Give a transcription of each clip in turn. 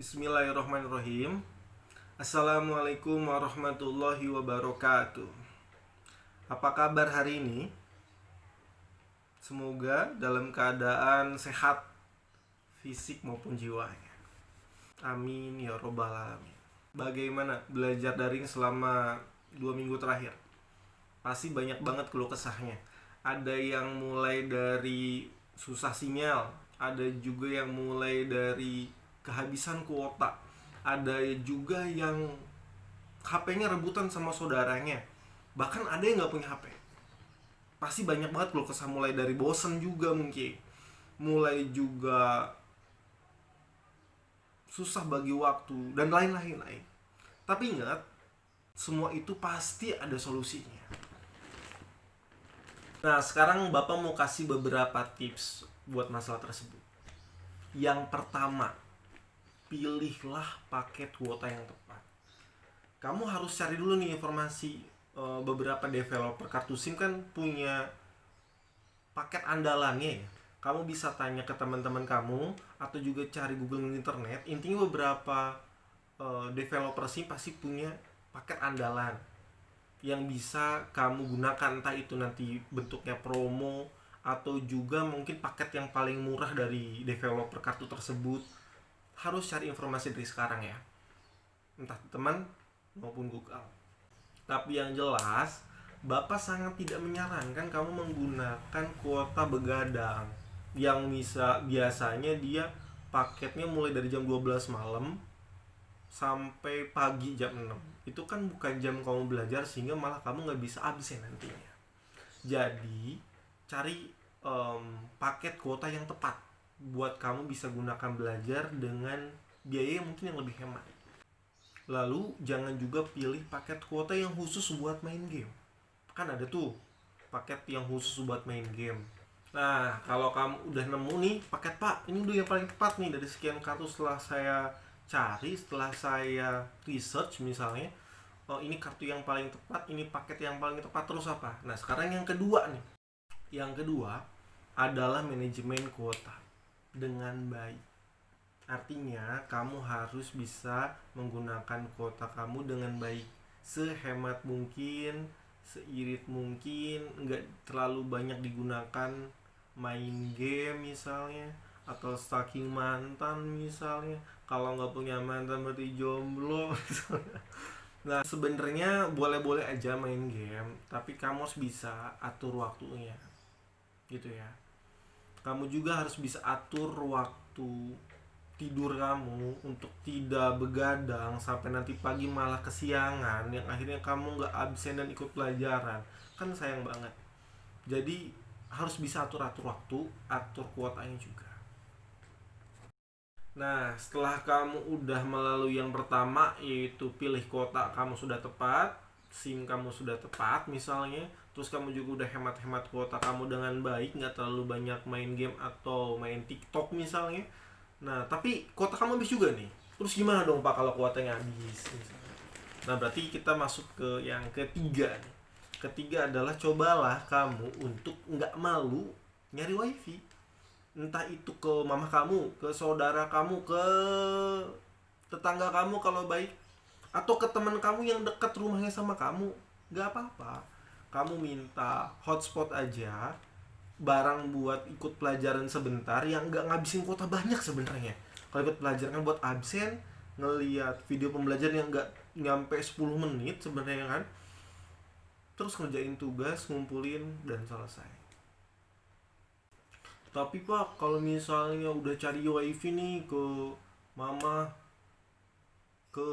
Bismillahirrahmanirrahim. Assalamualaikum warahmatullahi wabarakatuh. Apa kabar hari ini? Semoga dalam keadaan sehat fisik maupun jiwanya. Amin ya robbal alamin. Bagaimana belajar daring selama 2 minggu terakhir? Pasti banyak banget keluh kesahnya. Ada yang mulai dari susah sinyal, ada juga yang mulai dari kehabisan kuota, ada juga yang HP-nya rebutan sama saudaranya, bahkan ada yang nggak punya HP. Pasti banyak banget keluh kesah, mulai dari bosen juga mungkin, mulai juga susah bagi waktu dan lain-lain. Tapi ingat, semua itu pasti ada solusinya. Nah, sekarang Bapak mau kasih beberapa tips buat masalah tersebut. Yang pertama, pilihlah paket kuota yang tepat. Kamu harus cari dulu nih informasi. Beberapa developer kartu SIM kan punya paket andalannya ya. Kamu bisa tanya ke teman-teman kamu atau juga cari Google di internet. Intinya beberapa developer SIM pasti punya paket andalan yang bisa kamu gunakan, entah itu nanti bentuknya promo atau juga mungkin paket yang paling murah dari developer kartu tersebut. Harus cari informasi dari sekarang ya, entah teman maupun Google. Tapi yang jelas, Bapak sangat tidak menyarankan kamu menggunakan kuota begadang yang biasanya dia paketnya mulai dari jam 12 malam sampai pagi jam 6. Itu kan bukan jam kamu belajar, sehingga malah kamu nggak bisa absen nantinya. Jadi cari paket kuota yang tepat buat kamu bisa gunakan belajar dengan biaya yang mungkin yang lebih hemat. Lalu jangan juga pilih paket kuota yang khusus buat main game. Kan ada tuh paket yang khusus buat main game. Nah, kalau kamu udah nemu nih paket, Pak, ini udah yang paling tepat nih dari sekian kartu, setelah saya cari, setelah saya research misalnya, oh ini kartu yang paling tepat, ini paket yang paling tepat, terus apa? Nah, sekarang yang kedua nih. Yang kedua adalah manajemen kuota dengan baik. Artinya kamu harus bisa menggunakan kuota kamu dengan baik, sehemat mungkin, seirit mungkin, nggak terlalu banyak digunakan main game misalnya, atau stalking mantan misalnya. Kalau nggak punya mantan berarti jomblo misalnya. Nah, sebenarnya boleh-boleh aja main game, tapi kamu harus bisa atur waktunya gitu ya. Kamu juga harus bisa atur waktu tidur kamu untuk tidak begadang sampai nanti pagi malah kesiangan, yang akhirnya kamu nggak absen dan ikut pelajaran. Kan sayang banget. Jadi harus bisa atur-atur waktu, atur kuotanya juga. Nah, setelah kamu udah melalui yang pertama, yaitu pilih kuota kamu sudah tepat, SIM kamu sudah tepat misalnya, terus kamu juga udah hemat-hemat kuota kamu dengan baik, nggak terlalu banyak main game atau main TikTok misalnya. Nah, tapi kuota kamu habis juga nih. Terus gimana dong, Pak, kalau kuotanya habis misalnya? Nah, berarti kita masuk ke yang ketiga nih. Ketiga adalah cobalah kamu untuk nggak malu nyari wifi. Entah itu ke mama kamu, ke saudara kamu, ke tetangga kamu kalau baik, atau ke teman kamu yang dekat rumahnya sama kamu. Nggak apa-apa. Kamu minta hotspot aja, barang buat ikut pelajaran sebentar yang nggak ngabisin kuota banyak sebenarnya. Kalau ikut pelajaran kan buat absen, ngelihat video pembelajaran yang nggak nyampe 10 menit sebenarnya kan, terus ngerjain tugas, ngumpulin, dan selesai. Tapi Pak, kalau misalnya udah cari wifi nih ke mama, ke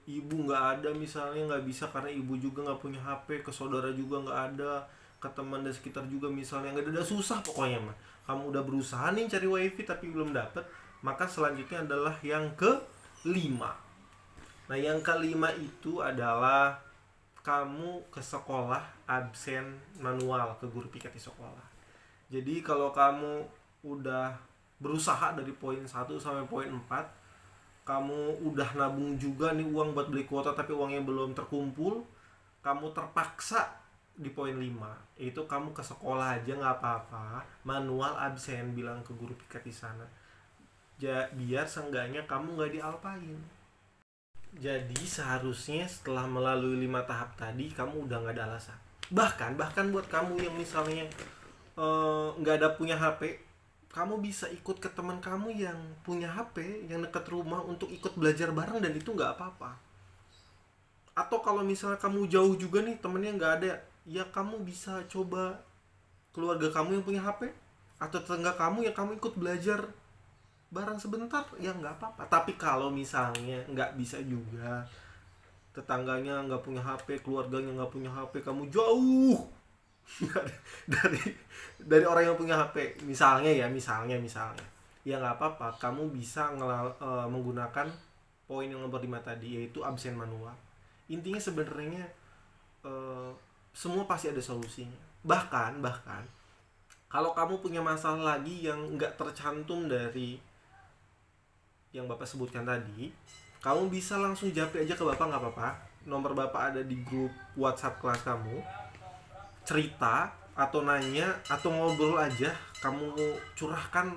ibu nggak ada misalnya, nggak bisa karena ibu juga nggak punya HP, ke saudara juga nggak ada, ke teman dan sekitar juga misalnya nggak ada, susah pokoknya mah. Kamu udah berusaha nih cari wifi tapi belum dapet, maka selanjutnya adalah yang kelima. Nah, yang kelima itu adalah kamu ke sekolah absen manual, ke guru piket di sekolah. Jadi kalau kamu udah berusaha dari poin 1 sampai poin 4, kamu udah nabung juga nih uang buat beli kuota tapi uangnya belum terkumpul, kamu terpaksa di poin 5, itu kamu ke sekolah aja nggak apa-apa, manual absen, bilang ke guru piket di sana. biar seenggaknya kamu nggak dialpain. Jadi seharusnya setelah melalui 5 tahap tadi kamu udah nggak ada alasan. Bahkan buat kamu yang misalnya nggak ada punya HP, kamu bisa ikut ke teman kamu yang punya HP yang dekat rumah untuk ikut belajar bareng, dan itu nggak apa-apa. Atau kalau misalnya kamu jauh juga nih, temennya nggak ada, ya kamu bisa coba keluarga kamu yang punya HP atau tetangga kamu yang kamu ikut belajar barang sebentar, ya nggak apa-apa. Tapi kalau misalnya nggak bisa juga, tetangganya nggak punya HP, keluarganya nggak punya HP, kamu jauh dari dari orang yang punya HP, misalnya ya nggak apa-apa, kamu bisa menggunakan poin yang nomor 5 tadi, yaitu absen manual. Intinya sebenarnya semua pasti ada solusinya. Bahkan kalau kamu punya masalah lagi yang nggak tercantum dari yang Bapak sebutkan tadi, kamu bisa langsung japri aja ke Bapak, nggak apa-apa. Nomor Bapak ada di grup WhatsApp kelas kamu. Cerita atau nanya atau ngobrol aja, kamu curahkan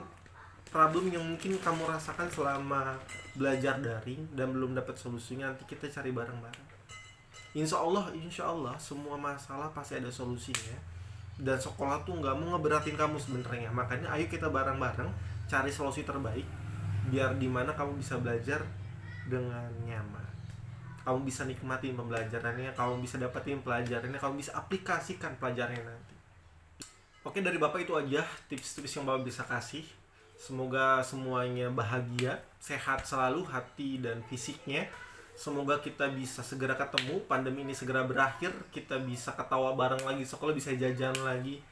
problem yang mungkin kamu rasakan selama belajar daring dan belum dapat solusinya. Nanti kita cari bareng-bareng. Insya Allah semua masalah pasti ada solusinya. Dan sekolah tuh nggak mau ngeberatin kamu sebenarnya. Makanya ayo kita bareng-bareng cari solusi terbaik, biar dimana kamu bisa belajar dengan nyaman, kamu bisa nikmatin pembelajarannya, kamu bisa dapetin pelajarannya, kamu bisa aplikasikan pelajarannya nanti. Oke, dari Bapak itu aja tips-tips yang Bapak bisa kasih. Semoga semuanya bahagia, sehat selalu hati dan fisiknya. Semoga kita bisa segera ketemu, pandemi ini segera berakhir, kita bisa ketawa bareng lagi, sekolah bisa jajan lagi,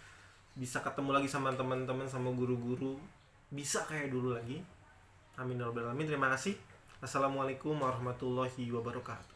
bisa ketemu lagi sama teman-teman, sama guru-guru, bisa kayak dulu lagi. Amin ya rabbal alamin. Terima kasih. Assalamualaikum warahmatullahi wabarakatuh.